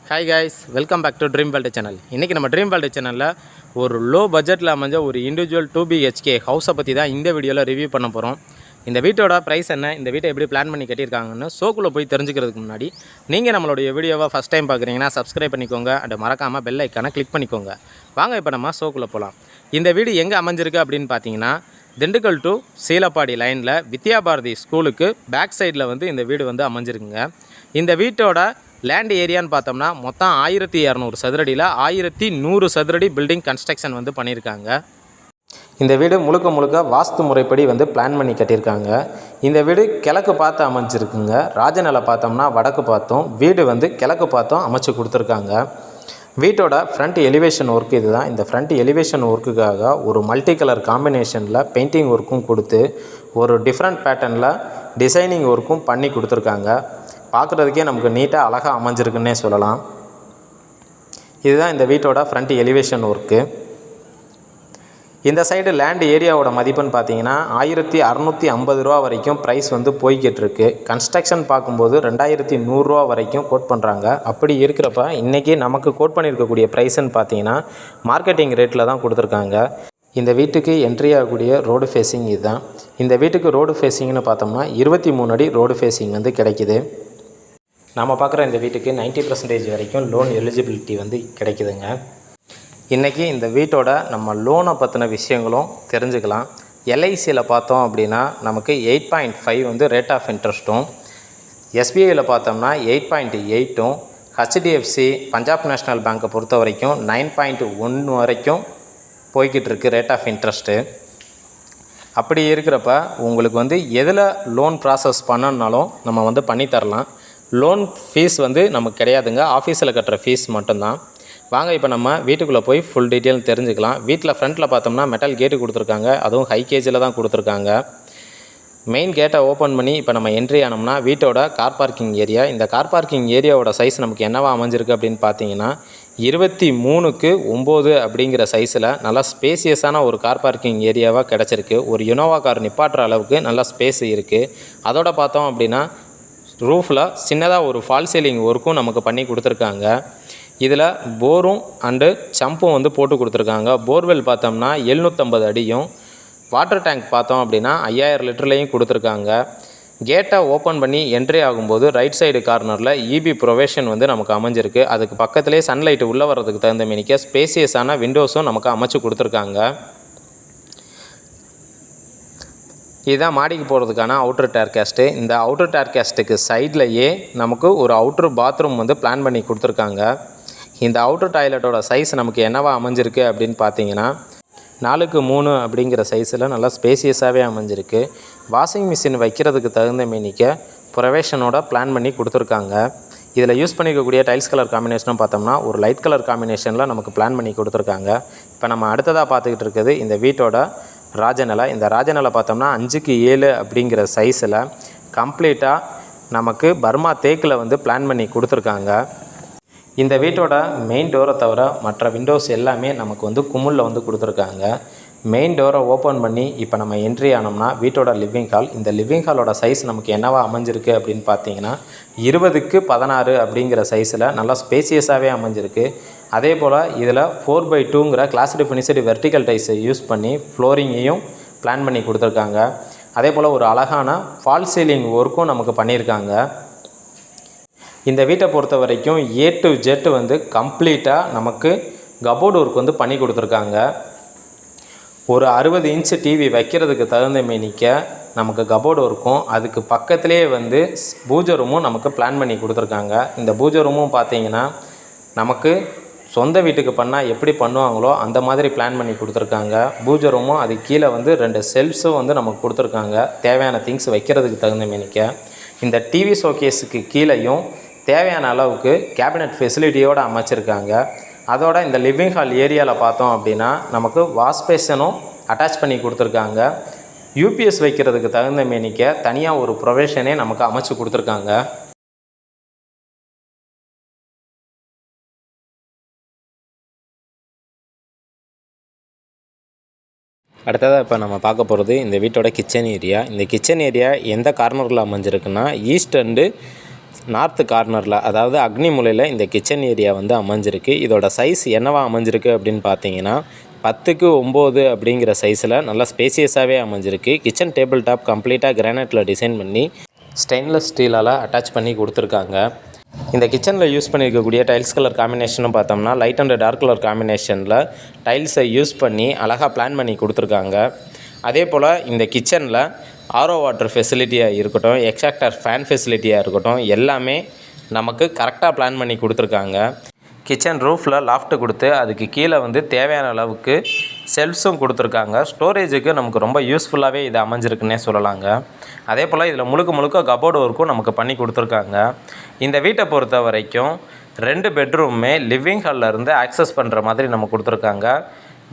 Hi guys, welcome back to Dream World channel. இன்றைக்கி நம்ம dream world சேனலில் ஒரு லோ பட்ஜெட்டில் அமைஞ்ச ஒரு இண்டிவிஜுவல் 2BHK ஹவுஸை பற்றி தான் இந்த வீடியோவில் ரிவ்யூ பண்ண போகிறோம். இந்த வீட்டோட ப்ரைஸ் என்ன, இந்த வீட்டை எப்படி பிளான் பண்ணி கட்டியிருக்காங்கன்னு ஷோக்குள்ளே போய் தெரிஞ்சுக்கிறதுக்கு முன்னாடி நீங்கள் நம்மளுடைய வீடியோவை ஃபஸ்ட் டைம் பார்க்குறீங்கன்னா சப்ஸ்கிரைப் பண்ணிக்கோங்க. அண்ட் மறக்காமல் பெல் ஐக்கானை கிளிக் பண்ணிக்கோங்க. வாங்க இப்போ நம்ம ஷோக்குள்ளே போகலாம். இந்த வீடு எங்கே அமைஞ்சிருக்கு அப்படின்னு பார்த்தீங்கன்னா, திண்டுக்கல் டு சீலப்பாடி லைனில் வித்யாபாரதி ஸ்கூலுக்கு பேக் சைடில் இந்த வீடு அமைஞ்சிருக்குங்க. இந்த வீட்டோட லேண்ட் ஏரியான்னு பார்த்தோம்னா மொத்தம் 1200 சதுரடியில் 1100 சதுரடி பில்டிங் கன்ஸ்ட்ரக்ஷன் பண்ணியிருக்காங்க. இந்த வீடு முழுக்க வாஸ்து முறைப்படி பிளான் பண்ணி கட்டியிருக்காங்க. இந்த வீடு கிழக்கு பார்த்து அமைஞ்சிருக்குங்க. ராஜநிலை பார்த்தோம்னா வடக்கு பார்த்தோம், வீடு கிழக்கு பார்த்தோம் அமைச்சு கொடுத்துருக்காங்க. வீட்டோட ஃப்ரண்ட் எலிவேஷன் ஒர்க் இது தான். இந்த ஃப்ரண்ட் எலிவேஷன் ஒர்க்குக்காக ஒரு மல்டி கலர் காம்பினேஷனில் பெயிண்டிங் ஒர்க்கும் கொடுத்து ஒரு டிஃப்ரெண்ட் பேட்டர்னில் டிசைனிங் ஒர்க்கும் பண்ணி கொடுத்துருக்காங்க. பார்க்குறதுக்கே நமக்கு நீட்டாக அழகாக அமைஞ்சிருக்குன்னே சொல்லலாம். இதுதான் இந்த வீட்டோட ஃப்ரண்ட் எலிவேஷன் ஒர்க்கு. இந்த சைடு லேண்ட் ஏரியாவோட மதிப்புன்னு பார்த்தீங்கன்னா 1650 ரூபா வரைக்கும் ப்ரைஸ் போய்கிட்டு இருக்கு. கன்ஸ்ட்ரக்ஷன் பார்க்கும்போது 2100 ரூபா வரைக்கும் கோட் பண்ணுறாங்க. அப்படி இருக்கிறப்ப இன்றைக்கி நமக்கு கோட் பண்ணியிருக்கக்கூடிய ப்ரைஸ்ன்னு பார்த்தீங்கன்னா மார்க்கெட்டிங் ரேட்டில் தான் கொடுத்துருக்காங்க. இந்த வீட்டுக்கு என்ட்ரி ஆகக்கூடிய ரோடு ஃபேஸிங் இதுதான். இந்த வீட்டுக்கு ரோடு ஃபேஸிங்னு பார்த்தோம்னா 23 அடி ரோடு ஃபேஸிங் கிடைக்குது. நாம் பார்க்குற இந்த வீட்டுக்கு 90% வரைக்கும் லோன் எலிஜிபிலிட்டி கிடைக்குதுங்க. இன்றைக்கி இந்த வீட்டோட நம்ம லோனை பற்றின விஷயங்களும் தெரிஞ்சுக்கலாம். எல்ஐசியில் பார்த்தோம் அப்படின்னா நமக்கு 8.5 ரேட் ஆஃப் இன்ட்ரெஸ்ட்டும், எஸ்பிஐயில் பார்த்தோம்னா 8.8ம், ஹெச்டிஎஃப்சி பஞ்சாப் நேஷ்னல் பேங்க்கை பொறுத்த வரைக்கும் 9.1 வரைக்கும் போய்கிட்டு இருக்குது ரேட் ஆஃப் இன்ட்ரெஸ்ட்டு. அப்படி இருக்கிறப்ப உங்களுக்கு எதில் லோன் ப்ராசஸ் பண்ணணுன்னாலும் நம்ம பண்ணித்தரலாம். லோன் ஃபீஸ் நமக்கு கிடையாதுங்க, ஆஃபீஸில் கட்டுற ஃபீஸ் மட்டும்தான். வாங்க இப்போ நம்ம வீட்டுக்குள்ளே போய் ஃபுல் டீட்டெயில் தெரிஞ்சுக்கலாம். வீட்டில் ஃப்ரண்ட்டில் பார்த்தோம்னா மெட்டல் கேட்டு கொடுத்துருக்காங்க, அதுவும் ஹை கேஜில் தான் கொடுத்துருக்காங்க. மெயின் கேட்டை ஓப்பன் பண்ணி இப்போ நம்ம என்ட்ரி ஆனோம்னா வீட்டோட கார் பார்க்கிங் ஏரியா. இந்த கார் பார்க்கிங் ஏரியாவோட சைஸ் நமக்கு என்னவா அமைஞ்சிருக்கு அப்படின்னு பார்த்தீங்கன்னா 23x9 அப்படிங்கிற சைஸில் நல்லா ஸ்பேசியஸான ஒரு கார் பார்க்கிங் ஏரியாவாக கிடச்சிருக்கு. ஒரு இனோவா கார் நிப்பாட்டுற அளவுக்கு நல்லா ஸ்பேஸ் இருக்குது. அதோட பார்த்தோம் அப்படின்னா ரூஃபில் சின்னதாக ஒரு ஃபால் சீலிங் ஒர்க்கும் நமக்கு பண்ணி கொடுத்துருக்காங்க. இதில் போரும் அண்டு சம்பும் போட்டு கொடுத்துருக்காங்க. போர்வெல் பார்த்தோம்னா 750 அடியும், வாட்டர் டேங்க் பார்த்தோம் அப்படின்னா 5000 லிட்டர்லேயும் கொடுத்துருக்காங்க. கேட்டை ஓப்பன் பண்ணி என்ட்ரி ஆகும்போது ரைட் சைடு கார்னரில் இபி ப்ரொவிஷன் நமக்கு அமைஞ்சிருக்கு. அதுக்கு பக்கத்துலேயே சன்லைட்டு உள்ளே வர்றதுக்கு தகுந்த மேனிக்க ஸ்பேசியஸான விண்டோஸும் நமக்கு அமைச்சு கொடுத்துருக்காங்க. இதுதான் மாடிக்கு போகிறதுக்கான அவுட்ரு டேர்கேஸ்ட்டு. இந்த அவுட்ரு டேர்கேஸ்ட்டுக்கு சைட்லையே நமக்கு ஒரு அவுட்ரு பாத்ரூம் பிளான் பண்ணி கொடுத்துருக்காங்க. இந்த அவுட்ரு டாய்லெட்டோட சைஸ் நமக்கு என்னவா அமைஞ்சிருக்கு அப்படின்னு பார்த்தீங்கன்னா 4x3 அப்படிங்கிற சைஸில் நல்லா ஸ்பேசியஸாகவே அமைஞ்சிருக்கு. வாஷிங் மிஷின் வைக்கிறதுக்கு தகுந்த மேனிக்க ப்ரொவேஷனோட பிளான் பண்ணி கொடுத்துருக்காங்க. இதில் யூஸ் பண்ணிக்கக்கூடிய டைல்ஸ் கலர் காம்பினேஷனும் பார்த்தோம்னா ஒரு லைட் கலர் காம்பினேஷனில் நமக்கு பிளான் பண்ணி கொடுத்துருக்காங்க. இப்போ நம்ம அடுத்ததாக பார்த்துக்கிட்டு இருக்குது இந்த வீட்டோட ராஜநிலை. இந்த ராஜநிலை பார்த்தோம்னா 5x7 அப்படிங்கிற சைஸில் கம்ப்ளீட்டாக நமக்கு பர்மா தேக்கில் பிளான் பண்ணி கொடுத்துருக்காங்க. இந்த வீட்டோட மெயின் டோரை தவிர மற்ற விண்டோஸ் எல்லாமே நமக்கு குமுளில் கொடுத்துருக்காங்க. மெயின் டோரை ஓப்பன் பண்ணி இப்போ நம்ம என்ட்ரி ஆனோம்னா வீட்டோட லிவிங் ஹால். இந்த லிவிங் ஹாலோட சைஸ் நமக்கு என்னவா அமைஞ்சிருக்கு அப்படின்னு பார்த்தீங்கன்னா 20x16 அப்படிங்கிற சைஸில் நல்லா ஸ்பேசியஸாகவே அமைஞ்சிருக்கு. அதே போல் இதில் 4x2ங்கிற கிளாஸ்டு ஃபினிஷ்டு வெர்டிக்கல் டைல்ஸை யூஸ் பண்ணி ஃப்ளோரிங்கையும் பிளான் பண்ணி கொடுத்துருக்காங்க. அதே போல் ஒரு அழகான ஃபால் சீலிங் ஒர்க்கும் நமக்கு பண்ணியிருக்காங்க. இந்த வீட்டை பொறுத்த வரைக்கும் A to Z கம்ப்ளீட்டாக நமக்கு கபோர்டு ஒர்க் பண்ணி கொடுத்துருக்காங்க. ஒரு 60 இன்ச்சு டிவி வைக்கிறதுக்கு தகுந்த மேனிக்க நமக்கு கபோர்டு ஒர்க்கும், அதுக்கு பக்கத்துலேயே பூஜை ரூமும் நமக்கு பிளான் பண்ணி கொடுத்துருக்காங்க. இந்த பூஜை ரூமும் பார்த்தீங்கன்னா நமக்கு சொந்த வீட்டுக்கு பண்ணால் எப்படி பண்ணுவாங்களோ அந்த மாதிரி பிளான் பண்ணி கொடுத்துருக்காங்க. பூஜை ரூமும் அது கீழே 2 செல்ஃப்ஸும் நமக்கு கொடுத்துருக்காங்க தேவையான திங்ஸ் வைக்கிறதுக்கு தகுந்த மேனிக்க. இந்த டிவி ஷோகேஸுக்கு கீழேயும் தேவையான அளவுக்கு கேபினட் ஃபெசிலிட்டியோடு அமைச்சிருக்காங்க. அதோட இந்த லிவிங் ஹால் ஏரியாவில் பார்த்தோம் அப்படின்னா நமக்கு வாஷ் பேஷனும் அட்டாச் பண்ணி கொடுத்துருக்காங்க. யூபிஎஸ் வைக்கிறதுக்கு தகுந்த மேனிக்க தனியாக ஒரு ப்ரொவிஷனே நமக்கு அமைச்சு கொடுத்துருக்காங்க. அடுத்ததாக இப்போ நம்ம பார்க்க போகிறது இந்த வீட்டோட கிச்சன் ஏரியா. இந்த கிச்சன் ஏரியா எந்த கார்னரில் அமைஞ்சிருக்குன்னா ஈஸ்ட் அண்டு நார்த்து கார்னரில், அதாவது அக்னி மூலையில் இந்த கிச்சன் ஏரியா வந்து அமைஞ்சிருக்கு. இதோட சைஸ் என்னவா அமைஞ்சிருக்கு அப்படின்னு பார்த்தீங்கன்னா 10க்கு 9 அப்படிங்கிற சைஸில் நல்லா ஸ்பேசியஸாகவே அமைஞ்சிருக்கு. கிச்சன் டேபிள் டாப் கம்ப்ளீட்டாக கிரானைட்டில் டிசைன் பண்ணி ஸ்டெயின்லெஸ் ஸ்டீலால் அட்டாச் பண்ணி கொடுத்துருக்காங்க. இந்த கிச்சனில் யூஸ் பண்ணியிருக்கக்கூடிய டைல்ஸ் கலர் காம்பினேஷன் பார்த்தோம்னா லைட் அண்ட் டார்க் கலர் காம்பினேஷனில் டைல்ஸை யூஸ் பண்ணி அழகாக பிளான் பண்ணி கொடுத்துருக்காங்க. அதே போல் இந்த கிச்சனில் ஆரோ வாட்டர் ஃபெசிலிட்டியாக இருக்கட்டும், எக்ஸாக்டர் ஃபேன் ஃபெசிலிட்டியாக இருக்கட்டும், எல்லாமே நமக்கு கரெக்டாக பிளான் பண்ணி கொடுத்துருக்காங்க. கிச்சன் ரூஃபில் லாஃப்ட்டு கொடுத்து அதுக்கு கீழே வந்து தேவையான அளவுக்கு செல்ஃப்ஸும் கொடுத்துருக்காங்க. ஸ்டோரேஜுக்கு நமக்கு ரொம்ப யூஸ்ஃபுல்லாகவே இது அமைஞ்சிருக்குன்னே சொல்லலாங்க. அதே போல் இதில் முழுக்க கபோர்டு ஒர்க்கும் நமக்கு பண்ணி கொடுத்துருக்காங்க. இந்த வீட்டை பொறுத்த வரைக்கும் 2 பெட்ரூமே லிவிங் ஹாலில் இருந்து ஆக்சஸ் பண்ணுற மாதிரி நம்ம கொடுத்துருக்காங்க.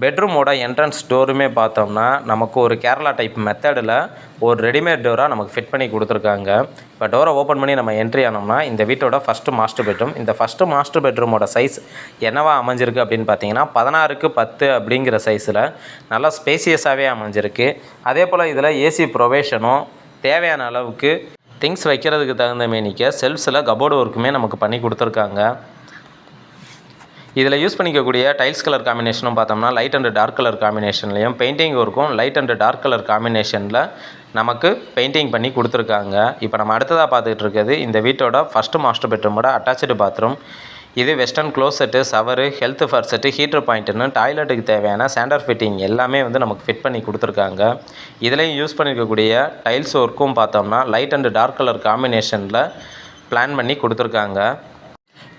பெட்ரூமோட என்ட்ரன்ஸ் டோருமே பார்த்தோம்னா நமக்கு ஒரு கேரளா டைப் மெத்தடில் ஒரு ரெடிமேட் டோராக நமக்கு ஃபிட் பண்ணி கொடுத்துருக்காங்க. இப்போ டோரை ஓப்பன் பண்ணி நம்ம என்ட்ரி ஆனோம்னா இந்த வீட்டோட ஃபஸ்ட்டு மாஸ்டர் பெட்ரூம். இந்த ஃபஸ்ட்டு மாஸ்டர் பெட்ரூமோட சைஸ் என்னவா அமைஞ்சிருக்கு அப்படின்னு பார்த்தீங்கன்னா 16க்கு 10 அப்படிங்கிற சைஸில் நல்லா ஸ்பேசியஸாகவே அமைஞ்சிருக்கு. அதே போல் இதில் ஏசி ப்ரொவேஷனும் தேவையான அளவுக்கு திங்ஸ் வைக்கிறதுக்கு தகுந்த மேனிக்க செல்ஃப்ஸில் கபோர்டு ஒர்க்குமே நமக்கு பண்ணி கொடுத்துருக்காங்க. இதில் யூஸ் பண்ணிக்கக்கூடிய டைல்ஸ் கலர் காம்பினேஷனும் பார்த்தோம்னா லைட் அண்ட் டார்க் கலர் காம்பினேஷன்லையும் பெயிண்டிங் ஒர்க்கும் லைட் அண்ட் டார்க் கலர் காம்பினேஷனில் நமக்கு பெயிண்டிங் பண்ணி கொடுத்துருக்காங்க. இப்போ நம்ம அடுத்ததாக பார்த்துக்கிட்டு இருக்கிறது இந்த வீட்டோட ஃபஸ்ட்டு மாஸ்டர் பெட்ரூமோட அட்டாச்சு பாத்ரூம். இது வெஸ்டர்ன் க்ளோசெட்டு, ஷவரு, ஹெல்த் ஃபர் செட்டு, ஹீட்டர் பாயிண்ட்டுன்னு டாய்லெட்டுக்கு தேவையான ஸ்டாண்டர்ட் ஃபிட்டிங் எல்லாமே வந்து நமக்கு ஃபிட் பண்ணி கொடுத்துருக்காங்க. இதுலேயும் யூஸ் பண்ணியிருக்கக்கூடிய டைல்ஸ் ஒர்க்கும் பார்த்தோம்னா லைட் அண்ட் டார்க் கலர் காம்பினேஷனில் பிளான் பண்ணி கொடுத்துருக்காங்க.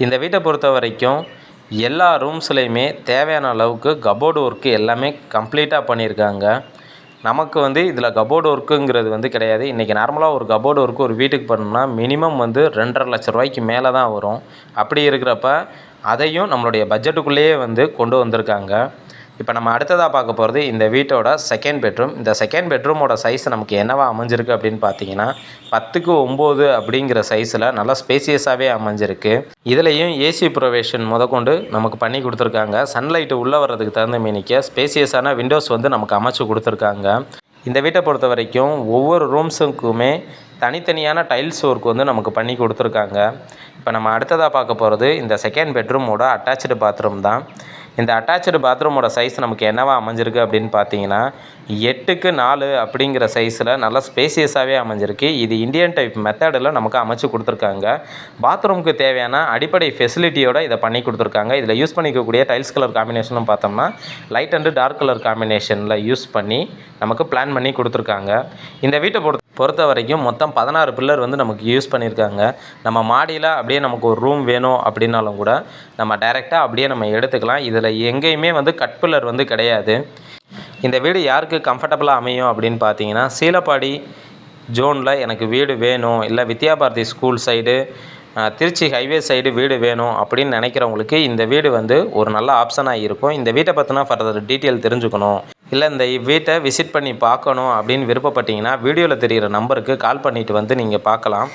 இந்த வீட்டை பொறுத்த வரைக்கும் எல்லா ரூம்ஸ்லேயுமே தேவையான அளவுக்கு கபோர்டு ஒர்க்கு எல்லாமே கம்ப்ளீட்டாக பண்ணியிருக்காங்க. நமக்கு வந்து இதில் கபோர்டு ஒர்க்குங்கிறது வந்து கிடையாது. இன்றைக்கி நார்மலாக ஒரு கபோர்டு ஒர்க்கு ஒரு வீட்டுக்கு பண்ணணும்னா மினிமம் வந்து 2.5 லட்ச ரூபாய்க்கு மேலே தான் வரும். அப்படி இருக்கிறப்ப அதையும் நம்மளுடைய பட்ஜெட்டுக்குள்ளேயே வந்து கொண்டு வந்திருக்காங்க. இப்போ நம்ம அடுத்ததாக பார்க்க போகிறது இந்த வீட்டோட செகண்ட் பெட்ரூம். இந்த செகண்ட் பெட்ரூமோட சைஸ் நமக்கு என்னவா அமைஞ்சிருக்கு அப்படின்னு பார்த்தீங்கன்னா 10க்கு 9 அப்படிங்கிற சைஸில் நல்லா ஸ்பேசியஸாகவே அமைஞ்சிருக்கு. இதுலேயும் ஏசி ப்ரொவேஷன் முதற்கொண்டு நமக்கு பண்ணி கொடுத்துருக்காங்க. சன்லைட்டு உள்ளே வர்றதுக்கு தகுந்த மீனிக்க ஸ்பேசியஸான விண்டோஸ் வந்து நமக்கு அமைச்சு கொடுத்துருக்காங்க. இந்த வீட்டை பொறுத்த வரைக்கும் ஒவ்வொரு ரூம்ஸுக்குமே தனித்தனியான டைல்ஸ் ஒர்க் வந்து நமக்கு பண்ணி கொடுத்துருக்காங்க. இப்போ நம்ம அடுத்ததாக பார்க்க போகிறது இந்த செகண்ட் பெட்ரூமோட அட்டாச்சு பாத்ரூம் தான். இந்த அட்டாச்சு பாத்ரூமோட சைஸ் நமக்கு என்னவா அமைஞ்சிருக்கு அப்படின்னு பார்த்தீங்கன்னா 8க்கு 4 அப்படிங்கிற சைஸில் நல்லா ஸ்பேசியஸாகவே அமைஞ்சிருக்கு. இது இந்தியன் டைப் மெத்தடில் நமக்கு அமைச்சு கொடுத்துருக்காங்க. பாத்ரூமுக்கு தேவையான அடிப்படை ஃபெசிலிட்டியோட இதை பண்ணி கொடுத்துருக்காங்க. இதில் யூஸ் பண்ணிக்கக்கூடிய டைல்ஸ் கலர் காம்பினேஷனும் பார்த்தோம்னா லைட் அண்டு டார்க் கலர் காம்பினேஷனில் யூஸ் பண்ணி நமக்கு பிளான் பண்ணி கொடுத்துருக்காங்க. இந்த வீட்டை பொறுத்த வரைக்கும் மொத்தம் 16 பில்லர் வந்து நமக்கு யூஸ் பண்ணியிருக்காங்க. நம்ம மாடியில் அப்படியே நமக்கு ஒரு ரூம் வேணும் அப்படின்னாலும் கூட நம்ம டைரெக்டாக அப்படியே நம்ம எடுத்துக்கலாம். இதில் எங்கேயுமே வந்து கட் பில்லர் வந்து கிடையாது. இந்த வீடு யாருக்கு கம்ஃபர்டபுளாக அமையும் அப்படின்னு பார்த்தீங்கன்னா சீலப்பாடி ஜோனில் எனக்கு வீடு வேணும், இல்லை Vidyabharathi school side, Trichy highway side வீடு வேணும் அப்படின்னு நினைக்கிறவங்களுக்கு இந்த வீடு வந்து ஒரு நல்ல ஆப்ஷனாக இருக்கும். இந்த வீட்டை பற்றினா ஃபர்தர் டீட்டெயில் தெரிஞ்சுக்கணும், இல்லை இந்த வீட்டை விசிட் பண்ணி பார்க்கணும் அப்படின்னு விருப்பப்பட்டீங்கன்னா வீடியோவில் தெரிகிற நம்பருக்கு கால் பண்ணிவிட்டு வந்து நீங்கள் பார்க்கலாம்.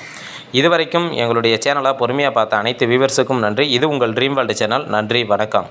இது வரைக்கும் எங்களுடைய சேனலை பொறுமையாக பார்த்த அனைத்து வியூவர்ஸுக்கும் நன்றி. இது உங்கள் ட்ரீம் வேர்ல்டு சேனல். நன்றி, வணக்கம்.